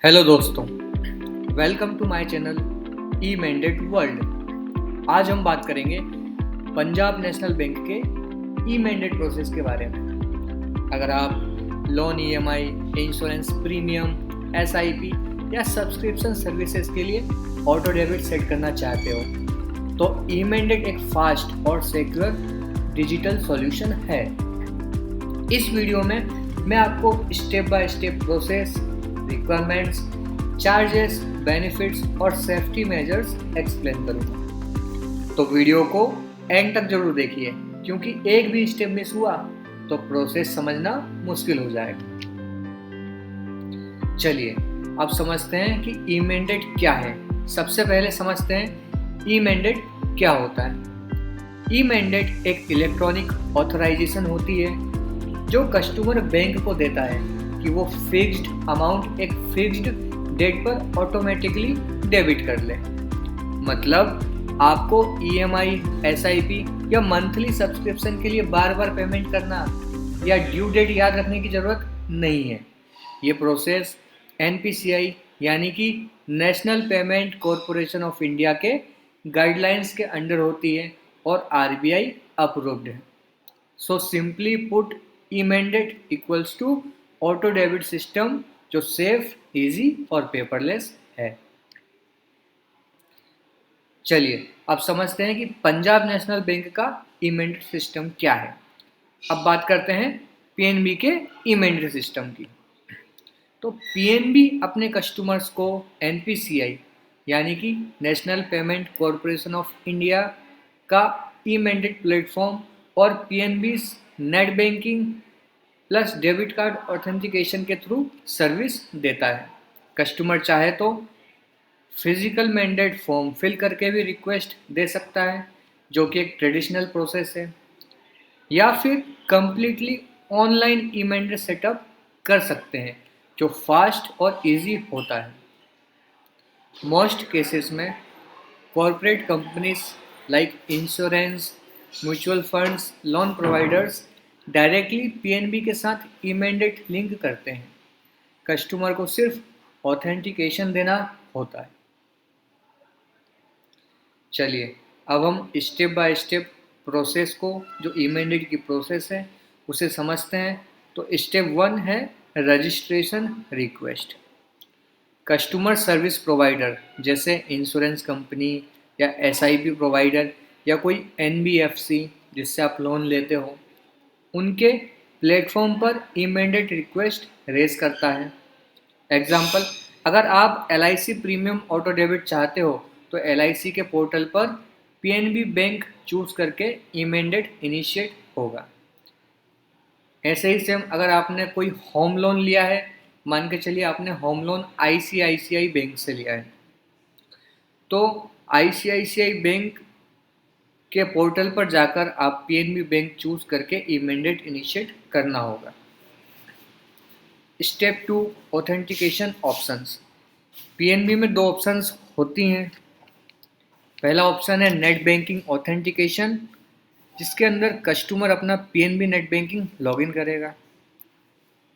Hello दोस्तों, welcome to my channel e mandate world. आज हम बात करेंगे पंजाब नेशनल बैंक के ई मैंडेट प्रोसेस के बारे में। अगर आप loan EMI, insurance premium, SIP या सब्सक्रिप्शन सर्विसेज के लिए ऑटो डेबिट सेट करना चाहते हो तो ई मैंडेट एक फास्ट और सिक्योर डिजिटल सॉल्यूशन है। इस वीडियो में मैं आपको step by step process, requirements, charges, benefits और सेफ्टी मेजर्स एक्सप्लेन करूंगा। तो वीडियो को एंड तक जरूर देखिए, क्योंकि एक भी स्टेप मिस हुआ तो प्रोसेस समझना मुश्किल हो जाएगा। चलिए अब समझते हैं कि ई मैंडेट क्या है। सबसे पहले समझते हैं ई मैंडेट क्या होता है। ई मैंडेट एक इलेक्ट्रॉनिक ऑथराइजेशन होती है जो कस्टमर बैंक को देता है कि वो फिक्स्ड अमाउंट एक फिक्स्ड डेट पर ऑटोमेटिकली डेबिट कर ले। मतलब आपको ईएमआई, एसआईपी या मंथली सब्सक्रिप्शन के लिए बार बार पेमेंट करना या ड्यू डेट याद रखने की ज़रूरत नहीं है। ये प्रोसेस एनपीसीआई यानी कि national payment corporation of India के गाइडलाइंस के अंडर होती है और आरबीआई अप्रूव्ड है। So simply put e mandate equals to auto debit system जो सेफ, इजी और पेपरलेस है। चलिए अब समझते हैं कि पंजाब नेशनल बैंक का ई मैंडेट सिस्टम क्या है। अब बात करते हैं पीएनबी के ई मैंडेट सिस्टम की। तो पीएनबी अपने कस्टमर्स को एनपीसीआई यानी कि national payment corporation of India का ई मैंडेट प्लेटफॉर्म और PNB net banking plus debit card authentication के थ्रू सर्विस देता है। कस्टमर चाहे तो फिजिकल मैंडेट फॉर्म फिल करके भी रिक्वेस्ट दे सकता है, जो कि एक ट्रेडिशनल प्रोसेस है, या फिर completely online e mandate setup कर सकते हैं जो फास्ट और इजी होता है। मोस्ट केसेस में corporate companies like insurance, mutual funds, loan providers directly PNB के साथ ई मैंडेट लिंक करते हैं। कस्टमर को सिर्फ ऑथेंटिकेशन देना होता है। चलिए अब हम स्टेप बाय स्टेप प्रोसेस को, जो ई मैंडेट की प्रोसेस है, उसे समझते हैं। तो स्टेप 1 है registration request. Customer service provider जैसे इंश्योरेंस कंपनी या एसआईपी प्रोवाइडर या कोई एनबीएफसी जिससे आप लोन लेते हो, उनके प्लेटफॉर्म पर ई मैंडेट रिक्वेस्ट रेज करता है। एग्जाम्पल, अगर आप एलआईसी प्रीमियम ऑटो डेबिट चाहते हो तो एलआईसी के पोर्टल पर पीएनबी बैंक चूज करके ई मैंडेट इनिशिएट होगा। ऐसे ही सेम अगर आपने कोई होम लोन लिया है, मान के चलिए आपने होम लोन आईसीआईसीआई बैंक से लिया है, तो आईसीआईसीआई बैंक के पोर्टल पर जाकर आप पीएनबी बैंक चूज करके ई मैंडेट इनिशिएट करना होगा। Step 2 authentication options. पीएनबी में 2 ऑप्शंस होती हैं। पहला ऑप्शन है नेट बैंकिंग ऑथेंटिकेशन, जिसके अंदर कस्टमर अपना पीएनबी नेट बैंकिंग लॉगिन करेगा।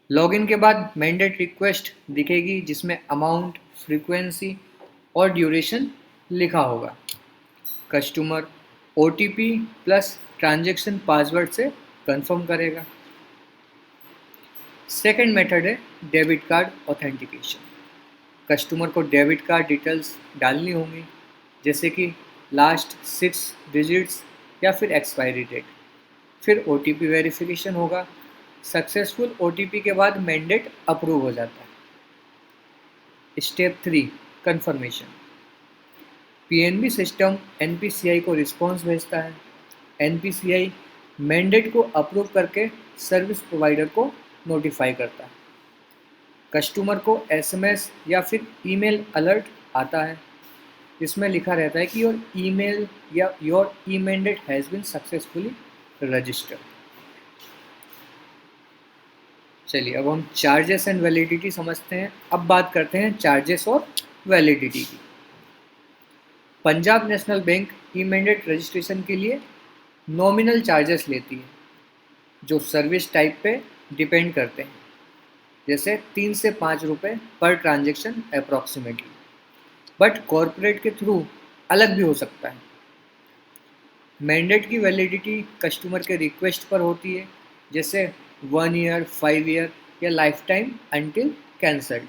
लॉगिन के बाद मैंडेट रिक्वेस्ट दिखेगी जिसमें अमाउंट, फ्रीक्वेंसी और ड्यूरेशन लिखा होगा। Customer OTP plus transaction password से कंफर्म करेगा। सेकंड मेथड है डेबिट कार्ड ऑथेंटिकेशन। कस्टमर को डेबिट कार्ड डिटेल्स डालनी होंगी, जैसे कि लास्ट 6 डिजिट्स या फिर एक्सपायरी डेट। फिर OTP वेरिफिकेशन होगा। सक्सेसफुल OTP के बाद मैंडेट अप्रूव हो जाता है। Step 3 confirmation. PNB system NPCI को रिस्पॉन्स भेजता है। एनपीसीआई मैंडेट को अप्रूव करके सर्विस प्रोवाइडर को नोटिफाई करता है। कस्टमर को एसएमएस या फिर ईमेल अलर्ट आता है, जिसमें लिखा रहता है कि योर ईमेल या your e mandate has been successfully registered. चलिए अब हम चार्जेस एंड वैलिडिटी समझते हैं। अब बात करते हैं चार्जेस और वैलिडिटी की। Punjab national bank e mandate registration के लिए नॉमिनल चार्जेस लेती है, जो सर्विस टाइप पे डिपेंड करते हैं। जैसे 3 से 5 रुपये per transaction approximately, but corporate के थ्रू अलग भी हो सकता है। मैंडेट की वैलिडिटी कस्टमर के रिक्वेस्ट पर होती है, जैसे 1 ईयर, 5 ईयर या life time until cancelled.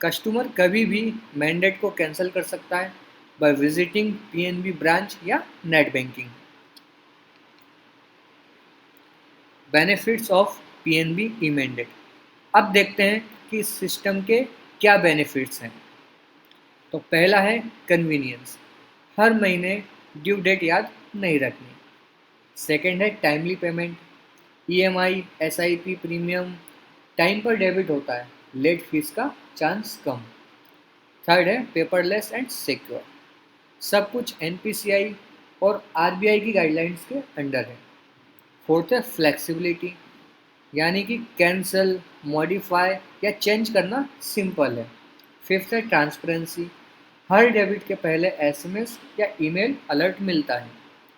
Customer कभी भी मैंडेट को कैंसिल कर सकता है बाय विजिटिंग पीएनबी ब्रांच या net banking. Benefits of PNB e mandate. अब देखते हैं कि इस सिस्टम के क्या बेनिफिट्स हैं। तो पहला है कन्वीनियंस, हर महीने ड्यू डेट याद नहीं रखनी। सेकंड है timely payment, EMI, SIP, premium time पर डेबिट होता है, लेट फीस का चांस कम। थर्ड है पेपरलेस एंड सिक्योर, सब कुछ एनपीसीआई और आरबीआई की गाइडलाइंस के अंडर है। फोर्थ है फ्लेक्सिबिलिटी, यानी कि कैंसिल, मॉडिफाई या चेंज करना सिंपल है। फिफ्थ है ट्रांसपेरेंसी, हर डेबिट के पहले एसएमएस या ईमेल अलर्ट मिलता है,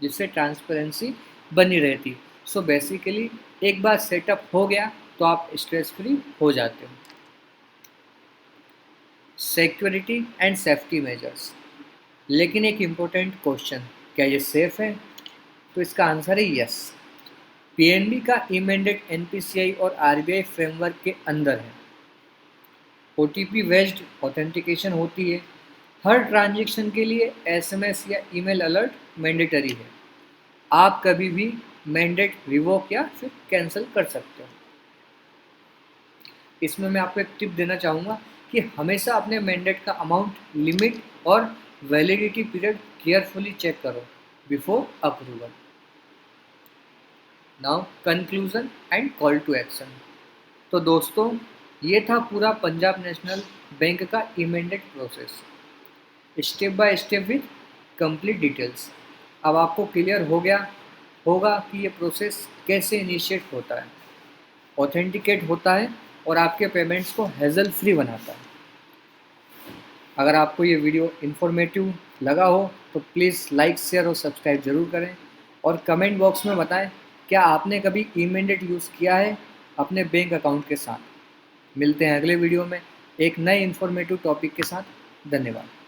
जिससे ट्रांसपेरेंसी बनी रहती। सो बेसिकली एक बार सेटअप हो गया तो आप स्ट्रेस फ्री हो जाते हो। सिक्योरिटी एंड सेफ्टी मेजर्स, लेकिन एक इम्पोर्टेंट क्वेश्चन, क्या ये सेफ है? तो इसका आंसर है यस। पीएनबी का ई मैंडेट एनपीसीआई और आरबीआई फ्रेमवर्क के अंदर है। ओटीपी बेस्ड ऑथेंटिकेशन होती है, हर ट्रांजैक्शन के लिए एसएमएस या ईमेल अलर्ट मैंडेटरी है। आप कभी भी मैंडेट रिवोक या फिर कैंसिल कर सकते हो। इसमें मैं आपको एक टिप देना चाहूँगा कि हमेशा अपने मैंडेट का अमाउंट, लिमिट और वैलिडिटी पीरियड केयरफुली चेक करो before approval. Now conclusion and call to action. तो दोस्तों, ये था पूरा पंजाब नेशनल बैंक का e mandate process, step by step with complete details. अब आपको क्लियर हो गया होगा कि ये प्रोसेस कैसे इनिशिएट होता है, ऑथेंटिकेट होता है और आपके पेमेंट्स को हैजल फ्री बनाता है। अगर आपको ये वीडियो इन्फॉर्मेटिव लगा हो तो प्लीज़ लाइक, शेयर और सब्सक्राइब ज़रूर करें, और कमेंट बॉक्स में बताएं क्या आपने कभी ई मैंडेट यूज़ किया है अपने बैंक अकाउंट के साथ। मिलते हैं अगले वीडियो में एक नए इन्फॉर्मेटिव टॉपिक के साथ। धन्यवाद।